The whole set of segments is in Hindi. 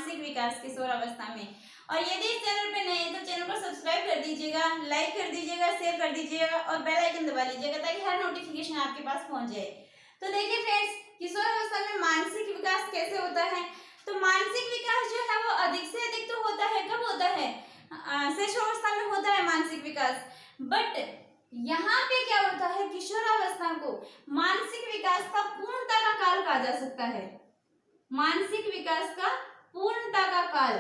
मानसिक विकास किशोरावस्था में। और यदि इस चैनल पे नए हैं तो चैनल को सब्सक्राइब कर दीजिएगा, लाइक कर दीजिएगा, शेयर कर दीजिएगा और बेल आइकन दबा लीजिएगा ताकि हर नोटिफिकेशन आपके पास पहुंच जाए। तो देखिए फ्रेंड्स, किशोरावस्था में मानसिक विकास कैसे होता है। तो मानसिक विकास जो है वो अधिक से अधिक तो होता है, कब होता है, शिशुअवस्था में होता है मानसिक विकास। बट यहाँ पे क्या होता है, किशोरावस्था को मानसिक विकास का पूर्णता का काल कहा जा सकता है। मानसिक विकास का पूर्णता का काल,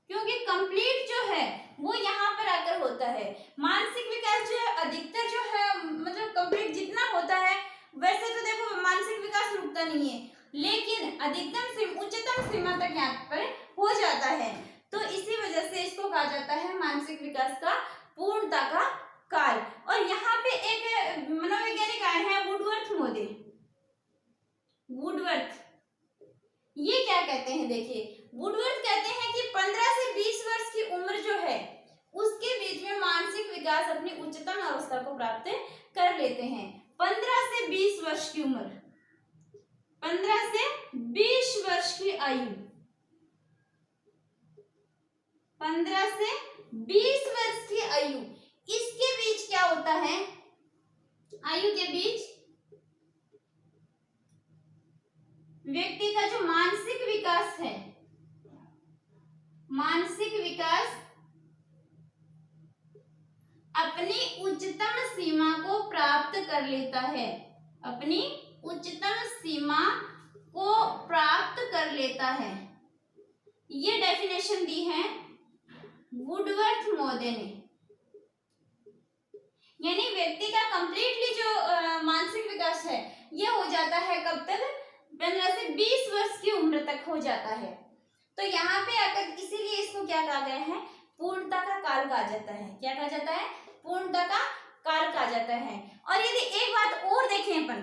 क्योंकि कंप्लीट जो है वो यहाँ पर आकर होता है। मानसिक विकास जो है अधिकतर जो है मतलब कंप्लीट जितना होता है, वैसे तो देखो मानसिक विकास रुकता नहीं है, लेकिन अधिकतम उच्चतम सीमा तक यहाँ पर हो जाता है। तो इसी वजह से इसको कहा जाता है मानसिक विकास का पूर्णता का काल। और यहाँ पे एक मनोवैज्ञानिक आए हैं वुडवर्थ मोदी। वुडवर्थ ये क्या कहते हैं, देखिए वुडवर्थ कहते हैं कि 15 से 20 वर्ष की उम्र जो है उसके बीच में मानसिक विकास अपनी उच्चतम अवस्था को प्राप्त कर लेते हैं। 15 से 20 वर्ष की उम्र, 15 से 20 वर्ष की आयु, 15 से 20 वर्ष की आयु, इसके बीच क्या होता है, आयु के बीच व्यक्ति का जो मानसिक विकास है, मानसिक विकास अपनी उच्चतम सीमा को प्राप्त कर लेता है, अपनी उच्चतम सीमा को प्राप्त कर लेता है। ये डेफिनेशन दी है वुडवर्थ मोदी ने। यानी व्यक्ति का कंप्लीटली जो मानसिक विकास है ये हो जाता है कब तक, 15 से 20 वर्ष की उम्र तक हो जाता है। तो यहाँ पे आकर इसीलिए इसको क्या कहा गया है, पूर्णता का काल कहा जाता है। क्या कहा जाता है, पूर्णता का काल कहा जाता है। और यदि एक बात और देखें अपन,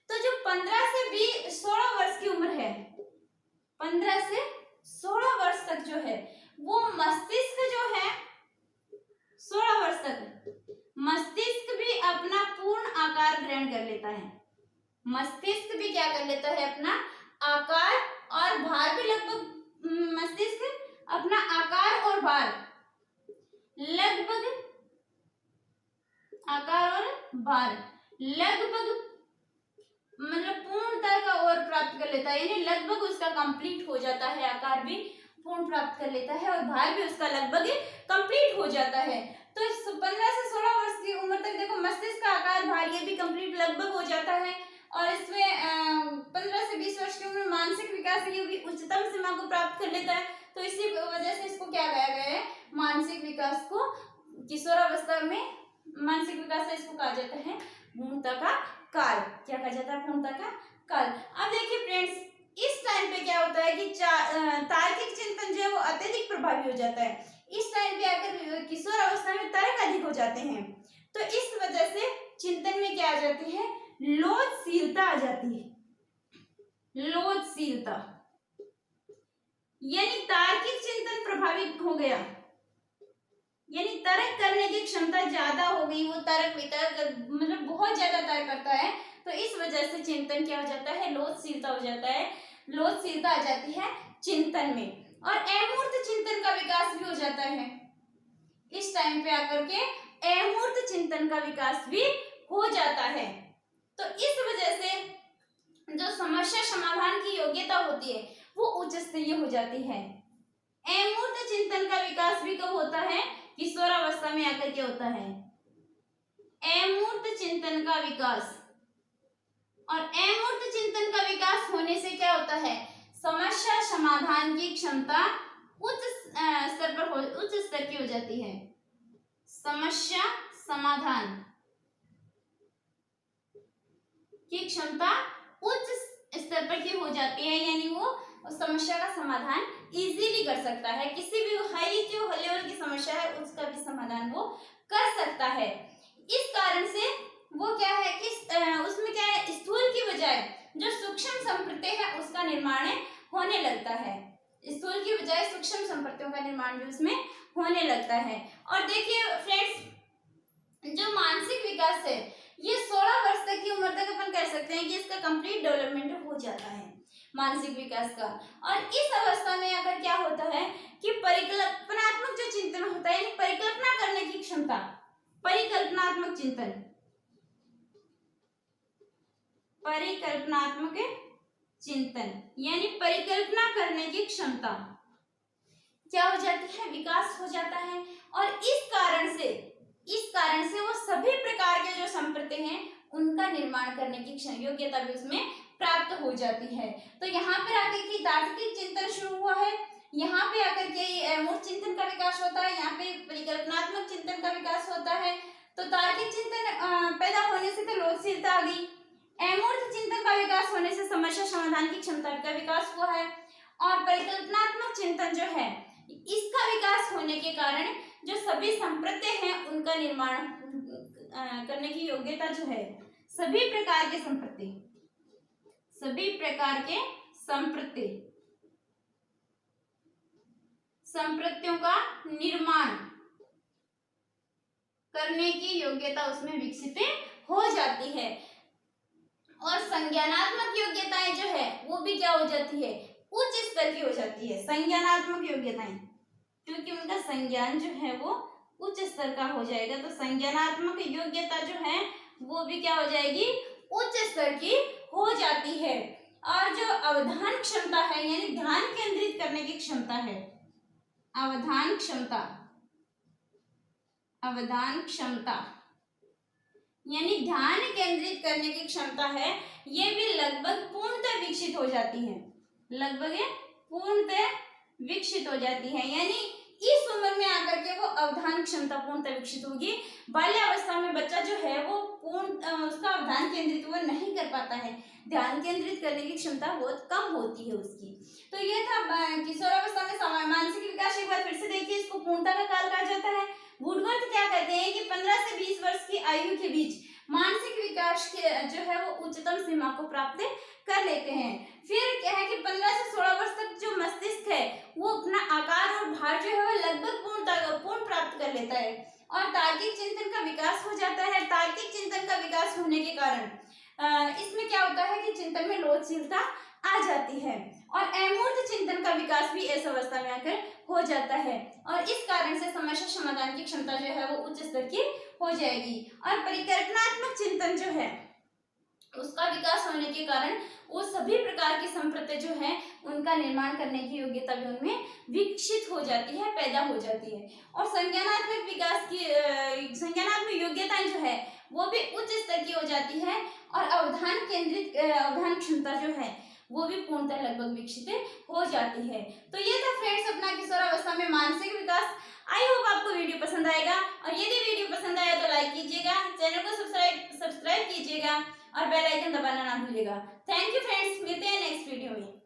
तो जो 15 से 16 वर्ष की उम्र है, 15 से 16 वर्ष तक जो है वो मस्तिष्क जो है 16 वर्ष तक मस्तिष्क भी अपना पूर्ण आकार ग्रहण कर लेता है। मस्तिष्क भी क्या कर लेता है, अपना आकार और भार भी लगभग, मस्तिष्क अपना आकार और भार लगभग, आकार और भार लगभग मतलब पूर्णता का और प्राप्त कर लेता है। यानी लगभग उसका कंप्लीट हो जाता है, आकार भी पूर्ण प्राप्त कर लेता है और भार भी उसका लगभग कंप्लीट हो जाता है। तो 15 से 16 वर्ष की उम्र तक देखो मस्तिष्क का आकार भार ये भी कंप्लीट लगभग हो जाता है। और इसमें 15 से 20 वर्ष की उम्र मानसिक विकास ये भी उच्चतम सीमा को प्राप्त कर लेता है। तो इसी वजह से इसको क्या कहा गया है, मानसिक विकास को किशोरावस्था में मानसिक विकास से इसको कहा जाता है पूर्णता का काल। क्या कहा जाता है, पूर्णता का काल। अब देखिए फ्रेंड्स, इस टाइम पे क्या होता है कि तार्किक चिंतन जो है वो अत्यधिक प्रभावी हो जाता है। इस टाइम पे आकर किशोरावस्था में तर्क अधिक हो जाते हैं। तो इस वजह से चिंतन में क्या आ जाती है, लोचशीलता आ जाती है। लोचशीलता यानी तार्किक चिंतन प्रभावित हो गया, यानी तर्क करने की क्षमता ज्यादा हो गई, वो तर्क वितर्क मतलब बहुत ज्यादा तर्क करता है। तो इस वजह से चिंतन क्या हो जाता है, लोचशीलता हो जाता है, लोचशीलता आ जाती है चिंतन में। और अमूर्त चिंतन का विकास भी हो जाता है। इस टाइम पे आकर के अमूर्त चिंतन का विकास भी हो जाता है। तो इस वजह से जो समस्या समाधान की योग्यता होती है वो उच्च स्तरीय हो जाती है। अमूर्त चिंतन का विकास भी कब होता है, किशोरावस्था में आकर के होता है अमूर्त चिंतन का विकास। और अमूर्त चिंतन का विकास होने से क्या होता है, समस्या समाधान की क्षमता उच्च स्तर की हो जाती है। समस्या समाधान की क्षमता उच्च स्तर पर की हो जाती है, यानी वो उस समस्या का समाधान इजीली कर सकता है। किसी भी हाई जो लेवल की समस्या है उसका भी समाधान वो कर सकता है। इस कारण से वो क्या है कि उसमें क्या है, स्थूल की बजाय जो सूक्ष्म संप्रत्यय है उसका निर्माण होने लगता है। स्थूल की बजाय सूक्ष्म संप्रत्ययों का निर्माण भी उसमें होने लगता है। और देखिए फ्रेंड्स, जो मानसिक विकास है ये 16 वर्ष तक की उम्र तक अपन कह सकते हैं कि इसका कंप्लीट डेवलपमेंट हो जाता है। मानसिक विकास का। और इस अवस्था में अगर क्या होता है कि परिकल्पनात्मक जो चिंतन होता है, यानी परिकल्पना करने की क्षमता, परिकल्पनात्मक चिंतन, परिकल्पनात्मक चिंतन यानी परिकल्पना करने की क्षमता क्या हो जाती है, विकास हो जाता है। और इस कारण से वो सभी प्रकार के जो संप्रति हैं उनका निर्माण करने की योग्यता भी उसमें प्राप्त हो जाती है। तो यहाँ पर आकर के तार्किक चिंतन शुरू हुआ है, यहाँ पे आकर के मूर्त चिंतन का विकास होता है, यहाँ पे परिकल्पनात्मक चिंतन का विकास होता है। तो तार्किक चिंतन पैदा होने से तो लोचशीलता आ गई, अमूर्त चिंतन का विकास होने से समस्या समाधान की क्षमता का विकास हुआ है, और परिकल्पनात्मक चिंतन जो है इसका विकास होने के कारण जो सभी संप्रत्य हैं उनका निर्माण करने की योग्यता जो है, सभी प्रकार के संप्रत्यों का निर्माण करने की योग्यता उसमें विकसित हो जाती है। और संज्ञानात्मक योग्यताएं जो है वो भी क्या हो जाती है, उच्च स्तर की हो जाती है। संज्ञानात्मक योग्यताएं, क्योंकि उनका संज्ञान जो है वो उच्च स्तर का हो जाएगा, तो संज्ञानात्मक योग्यता जो है वो भी क्या हो जाएगी, उच्च स्तर की हो जाती है। और जो अवधान क्षमता है यानी ध्यान केंद्रित करने की क्षमता है, अवधान क्षमता यानी ध्यान केंद्रित करने की क्षमता है, ये भी लगभग पूर्णतः विकसित हो जाती है, लगभग पूर्णतः विकसित हो जाती है। यानी इस उम्र में आकर के वो अवधान क्षमता पूर्णतः विकसित होगी। बाल्यावस्था में बच्चा जो है वो उसका अवधान केंद्रित वो नहीं कर पाता है, ध्यान केंद्रित करने की क्षमता बहुत कम होती है उसकी। तो ये था किशोरावस्था में मानसिक विकास। एक बार फिर से देखिए, इसको पूर्णता का काल कहा जाता है। वुडवर्थ क्या कहते हैं कि 15 से 20 वर्ष की आयु के बीच मानसिक विकास के जो है वो उच्चतम सीमा को प्राप्त कर लेते हैं। फिर क्या है कि 15 से 16 वर्ष तक जो मस्तिष्क है वो अपना आकार और भार जो है वो लगभग पूर्ण प्राप्त कर लेता है, और तार्किक चिंतन का विकास हो जाता है। तार्किक चिंतन का विकास होने के कारण इसमें क्या होता है कि चिंतन में लोचशीलता आ जाती है, और अमूर्त चिंतन का विकास भी इस अवस्था में आकर हो जाता है, और इस कारण से समस्या समाधान की क्षमता जो है वो उच्च स्तर की हो जाएगी। और परिकल्पनात्मक चिंतन जो है उसका विकास होने के कारण वो सभी प्रकार की संप्रति जो है उनका निर्माण करने की योग्यता भी उनमें विकसित हो जाती है, पैदा हो जाती है। और संज्ञानात्मक विकास की संज्ञानात्मक योग्यताएं जो है वो भी उच्च स्तर की हो जाती है, और अवधान क्षमता जो है वो भी पूर्णतः लगभग विकसित हो जाती है। तो ये था फ्रेंड्स अपना किशोरावस्था में मानसिक विकास। आई होप आपको वीडियो पसंद आएगा, और यदि वीडियो पसंद आया तो लाइक कीजिएगा, चैनल को सब्सक्राइब कीजिएगा और बेल आइकन दबाना ना भूलिएगा। थैंक यू फ्रेंड्स, मिलते हैं नेक्स्ट वीडियो में।